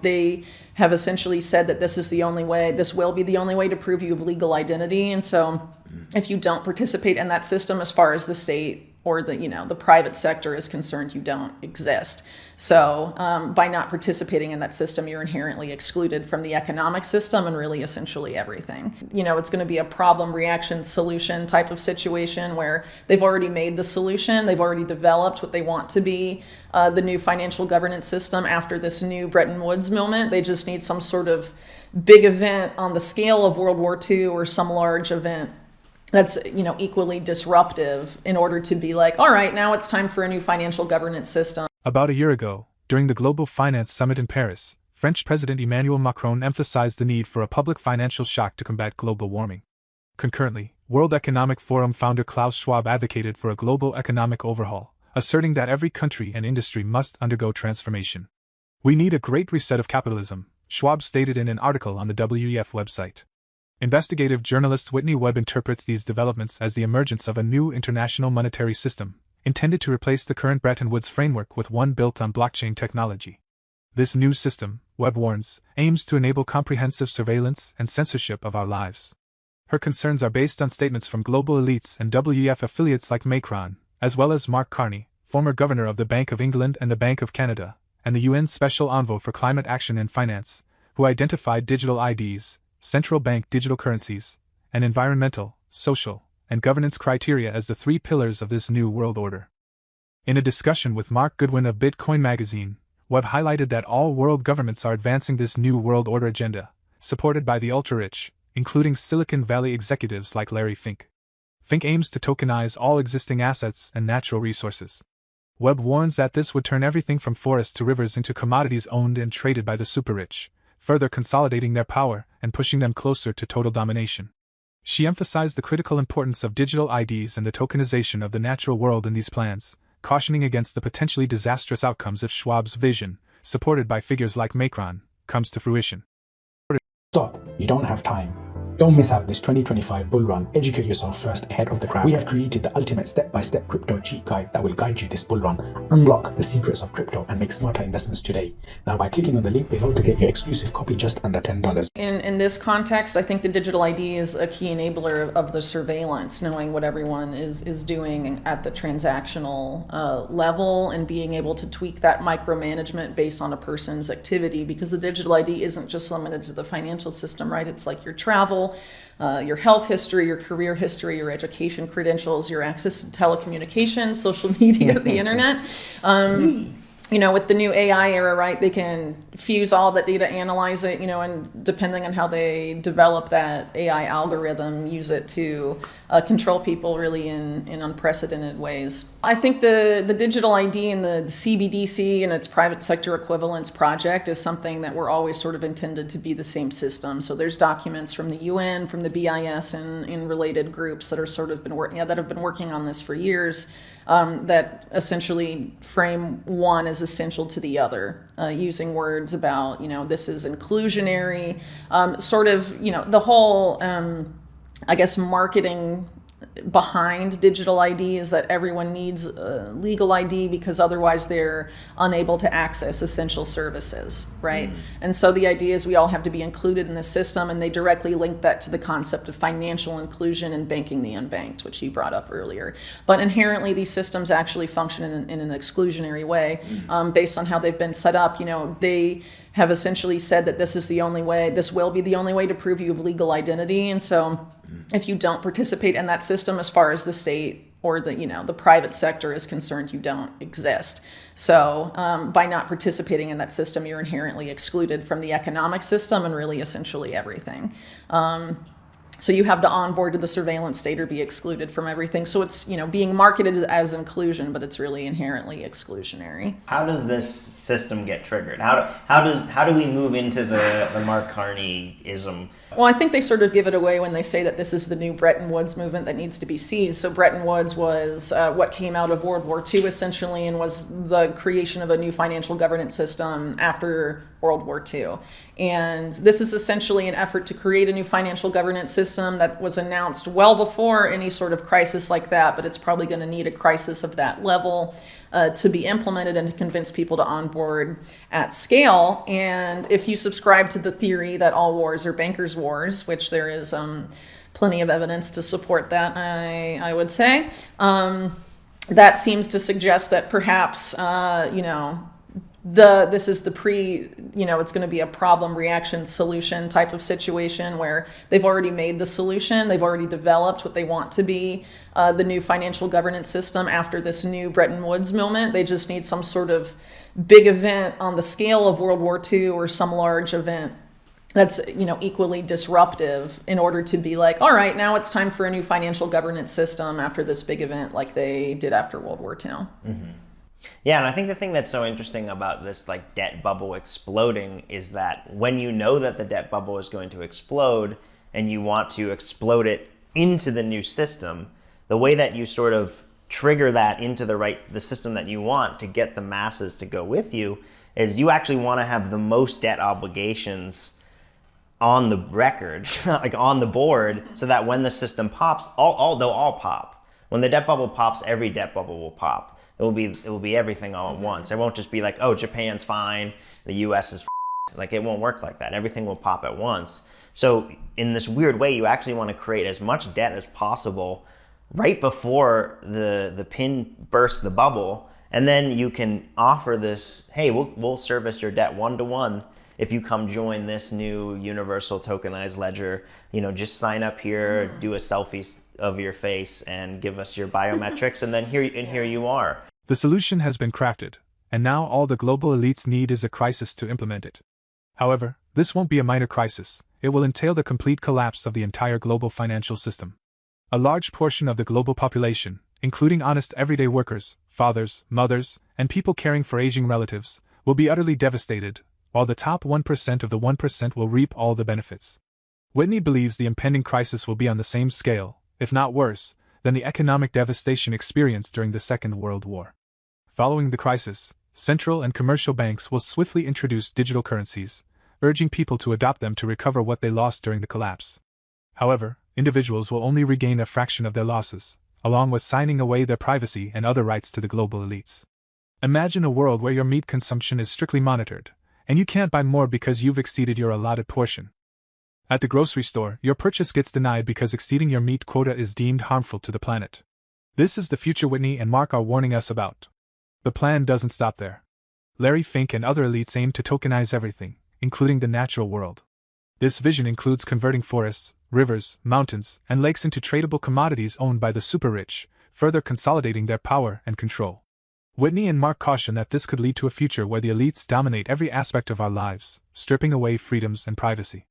they have essentially said that this is the only way, this will be the only way to prove you have legal identity. And so if you don't participate in that system, as far as the state or the private sector is concerned, you don't exist. So by not participating in that system, you're inherently excluded from the economic system and really essentially everything. It's going to be a problem, reaction, solution type of situation where they've already made the solution. They've already developed what they want to be the new financial governance system after this new Bretton Woods moment. They just need some sort of big event on the scale of World War II or some large event that's equally disruptive in order to be like, all right, now it's time for a new financial governance system. About a year ago, during the Global Finance Summit in Paris, French President Emmanuel Macron emphasized the need for a public financial shock to combat global warming. Concurrently, World Economic Forum founder Klaus Schwab advocated for a global economic overhaul, asserting that every country and industry must undergo transformation. We need a great reset of capitalism, Schwab stated in an article on the WEF website. Investigative journalist Whitney Webb interprets these developments as the emergence of a new international monetary system, intended to replace the current Bretton Woods framework with one built on blockchain technology. This new system, Webb warns, aims to enable comprehensive surveillance and censorship of our lives. Her concerns are based on statements from global elites and WEF affiliates like Macron, as well as Mark Carney, former governor of the Bank of England and the Bank of Canada, and the UN Special Envoy for Climate Action and Finance, who identified digital IDs, central bank digital currencies, and environmental, social, and governance criteria as the three pillars of this new world order. In a discussion with Mark Goodwin of Bitcoin magazine, Webb highlighted that all world governments are advancing this new world order agenda, supported by the ultra-rich, including Silicon Valley executives like Larry Fink. Fink aims to tokenize all existing assets and natural resources. Webb warns that this would turn everything from forests to rivers into commodities owned and traded by the super-rich, further consolidating their power and pushing them closer to total domination. She emphasized the critical importance of digital IDs and the tokenization of the natural world in these plans, cautioning against the potentially disastrous outcomes if Schwab's vision, supported by figures like Macron, comes to fruition. Stop. You don't have time. Don't miss out this 2025 bull run. Educate yourself first ahead of the crowd. We have created the ultimate step-by-step crypto cheat guide that will guide you this bull run. Unlock the secrets of crypto and make smarter investments today. Now by clicking on the link below to get your exclusive copy just under $10. In this context, I think the digital ID is a key enabler of the surveillance, knowing what everyone is doing at the transactional level and being able to tweak that micromanagement based on a person's activity, because the digital ID isn't just limited to the financial system, right? It's like your travel, your health history, your career history, your education credentials, your access to telecommunications, social media, the internet. With the new AI era, right, they can fuse all that data, analyze it, and depending on how they develop that AI algorithm, use it to control people really in unprecedented ways. I think the digital ID and the CBDC and its private sector equivalence project is something that we're always sort of intended to be the same system. So there's documents from the UN, from the BIS, and related groups that are sort of that have been working on this for years. That essentially frame one as essential to the other, using words about, this is inclusionary, the whole, marketing behind digital ID is that everyone needs a legal ID because otherwise they're unable to access essential services, right? And so the idea is we all have to be included in the system, and they directly link that to the concept of financial inclusion and banking the unbanked, which you brought up earlier. But inherently these systems actually function in an exclusionary way, based on how they've been set up. They have essentially said that this is the only way, this will be the only way to prove you have legal identity. And so if you don't participate in that system, as far as the state or the private sector is concerned, you don't exist. So by not participating in that system, you're inherently excluded from the economic system and really essentially everything. So you have to onboard to the surveillance state or be excluded from everything. So it's, being marketed as inclusion, but it's really inherently exclusionary. How does this system get triggered? How do we move into the Mark Carney-ism? Well, I think they sort of give it away when they say that this is the new Bretton Woods movement that needs to be seized. So Bretton Woods was what came out of World War II, essentially, and was the creation of a new financial governance system after World War II. And this is essentially an effort to create a new financial governance system that was announced well before any sort of crisis like that, but it's probably going to need a crisis of that level to be implemented and to convince people to onboard at scale. And if you subscribe to the theory that all wars are bankers' wars, which there is plenty of evidence to support that, I would say, that seems to suggest that perhaps, this is the it's going to be a problem reaction solution type of situation where they've already made the solution. They've already developed what they want to be the new financial governance system after this new Bretton Woods moment. They just need some sort of big event on the scale of World War II or some large event that's, equally disruptive in order to be like, all right, now it's time for a new financial governance system after this big event like they did after World War II. Mm-hmm. Yeah, and I think the thing that's so interesting about this debt bubble exploding is that when you know that the debt bubble is going to explode and you want to explode it into the new system, the way that you sort of trigger that into the system that you want to get the masses to go with you is you actually want to have the most debt obligations on the record, on the board, so that when the system pops, they'll all pop. When the debt bubble pops, every debt bubble will pop. It will be everything all at once. It won't just be like, oh, Japan's fine, the US is it won't work like that. Everything will pop at once. So in this weird way, you actually want to create as much debt as possible right before the pin bursts the bubble, and then you can offer this, hey, we'll service your debt 1-to-1 if you come join this new universal tokenized ledger. Just sign up here, do a selfie of your face and give us your biometrics, and then here you are. The solution has been crafted, and now all the global elites need is a crisis to implement it. However, this won't be a minor crisis. It will entail the complete collapse of the entire global financial system. A large portion of the global population, including honest everyday workers, fathers, mothers, and people caring for aging relatives, will be utterly devastated, while the top 1% of the 1% will reap all the benefits. Whitney believes the impending crisis will be on the same scale, if not worse, than the economic devastation experienced during the Second World War. Following the crisis, central and commercial banks will swiftly introduce digital currencies, urging people to adopt them to recover what they lost during the collapse. However, individuals will only regain a fraction of their losses, along with signing away their privacy and other rights to the global elites. Imagine a world where your meat consumption is strictly monitored, and you can't buy more because you've exceeded your allotted portion. At the grocery store, your purchase gets denied because exceeding your meat quota is deemed harmful to the planet. This is the future Whitney and Mark are warning us about. The plan doesn't stop there. Larry Fink and other elites aim to tokenize everything, including the natural world. This vision includes converting forests, rivers, mountains, and lakes into tradable commodities owned by the super-rich, further consolidating their power and control. Whitney and Mark caution that this could lead to a future where the elites dominate every aspect of our lives, stripping away freedoms and privacy.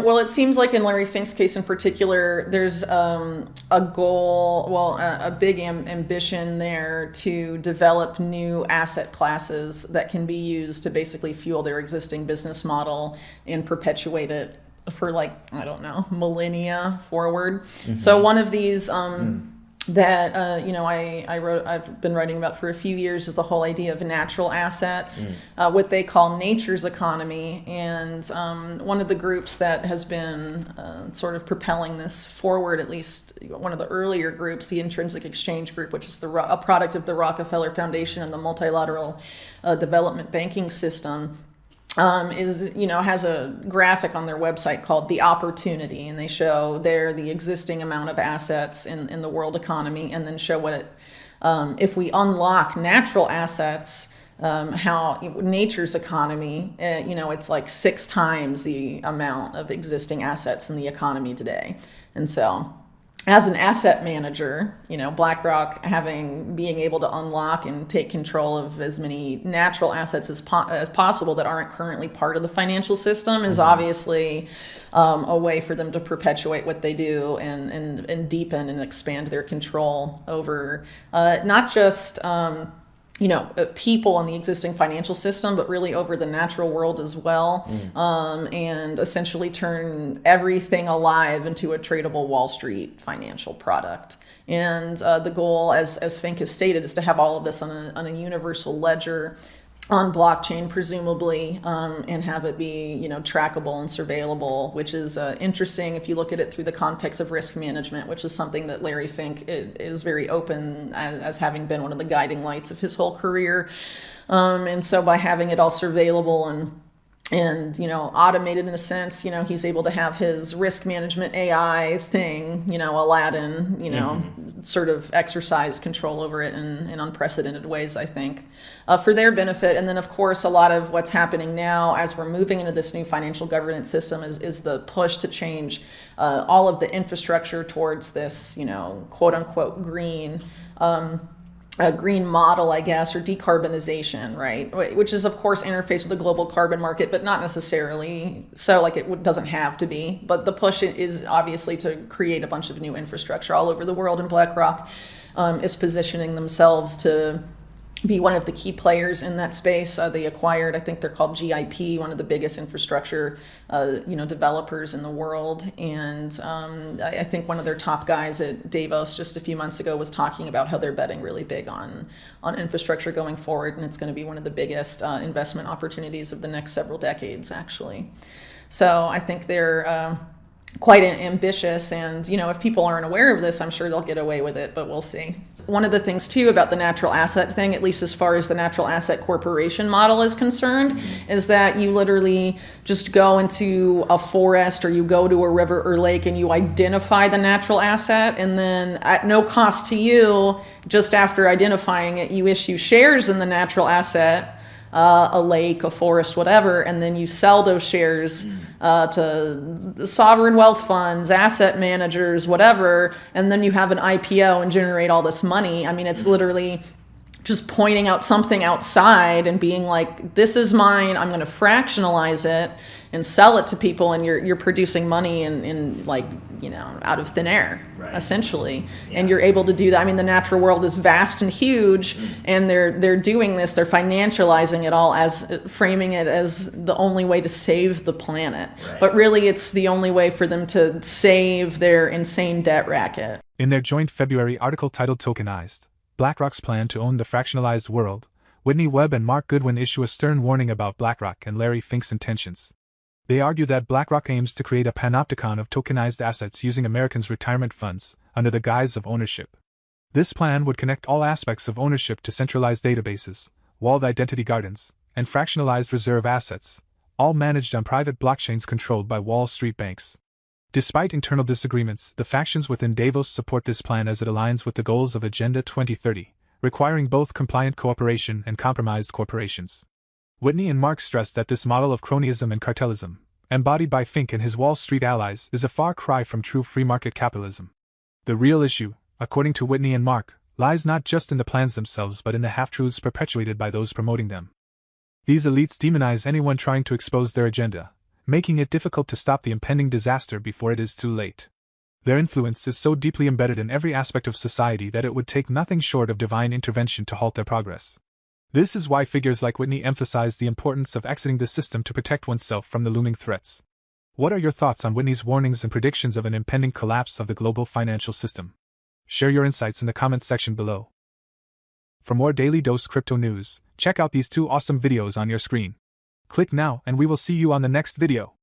Well, it seems like in Larry Fink's case in particular, there's a goal, a big ambition there to develop new asset classes that can be used to basically fuel their existing business model and perpetuate it for millennia forward. Mm-hmm. So one of these that I've been writing about for a few years is the whole idea of natural assets, what they call nature's economy. And one of the groups that has been sort of propelling this forward, at least one of the earlier groups, the Intrinsic Exchange Group, which is a product of the Rockefeller Foundation and the multilateral development banking system, has a graphic on their website called The Opportunity, and they show there the existing amount of assets in the world economy, and then show what if we unlock natural assets, how nature's economy, it's like 6 times the amount of existing assets in the economy today. And so as an asset manager, BlackRock being able to unlock and take control of as many natural assets as possible that aren't currently part of the financial system is obviously a way for them to perpetuate what they do and deepen and expand their control over not just people in the existing financial system, but really over the natural world as well, and essentially turn everything alive into a tradable Wall Street financial product. And the goal, as Fink has stated, is to have all of this on a universal ledger. on blockchain, presumably, and have it be, trackable and surveillable, which is interesting if you look at it through the context of risk management, which is something that Larry Fink is very open as having been one of the guiding lights of his whole career. And so by having it all surveillable and automated in a sense, he's able to have his risk management AI thing, Aladdin, sort of exercise control over it in unprecedented ways, I think, for their benefit. And then, of course, a lot of what's happening now as we're moving into this new financial governance system is the push to change all of the infrastructure towards this, quote unquote, green a green model, I guess, or decarbonization, right? Which is, of course, interface with the global carbon market, but not necessarily so, like it doesn't have to be. But the push is obviously to create a bunch of new infrastructure all over the world, and Blackrock is positioning themselves to be one of the key players in that space. They acquired, I think they're called GIP, one of the biggest infrastructure, developers in the world. And I think one of their top guys at Davos just a few months ago was talking about how they're betting really big on infrastructure going forward, and it's going to be one of the biggest investment opportunities of the next several decades, actually. So I think they're quite ambitious, and if people aren't aware of this, I'm sure they'll get away with it, but we'll see. One of the things too about the natural asset thing, at least as far as the natural asset corporation model is concerned, is that you literally just go into a forest or you go to a river or lake and you identify the natural asset, and then at no cost to you, just after identifying it, you issue shares in the natural asset, a lake, a forest, whatever, and then you sell those shares to sovereign wealth funds, asset managers, whatever, and then you have an IPO and generate all this money. I mean, it's literally just pointing out something outside and being like, this is mine, I'm going to fractionalize it and sell it to people, and you're producing money in like, out of thin air, right, essentially. Yeah. And you're able to do that. I mean, the natural world is vast and huge, and they're doing this, they're financializing it all as framing it as the only way to save the planet. Right. But really it's the only way for them to save their insane debt racket. In their joint February article titled Tokenized, BlackRock's plan to own the fractionalized world, Whitney Webb and Mark Goodwin issue a stern warning about BlackRock and Larry Fink's intentions. They argue that BlackRock aims to create a panopticon of tokenized assets using Americans' retirement funds under the guise of ownership. This plan would connect all aspects of ownership to centralized databases, walled identity gardens, and fractionalized reserve assets, all managed on private blockchains controlled by Wall Street banks. Despite internal disagreements, the factions within Davos support this plan as it aligns with the goals of Agenda 2030, requiring both compliant cooperation and compromised corporations. Whitney and Mark stress that this model of cronyism and cartelism, embodied by Fink and his Wall Street allies, is a far cry from true free market capitalism. The real issue, according to Whitney and Mark, lies not just in the plans themselves but in the half-truths perpetuated by those promoting them. These elites demonize anyone trying to expose their agenda, making it difficult to stop the impending disaster before it is too late. Their influence is so deeply embedded in every aspect of society that it would take nothing short of divine intervention to halt their progress. This is why figures like Whitney emphasize the importance of exiting the system to protect oneself from the looming threats. What are your thoughts on Whitney's warnings and predictions of an impending collapse of the global financial system? Share your insights in the comments section below. For more Daily Dose Crypto news, check out these two awesome videos on your screen. Click now and we will see you on the next video.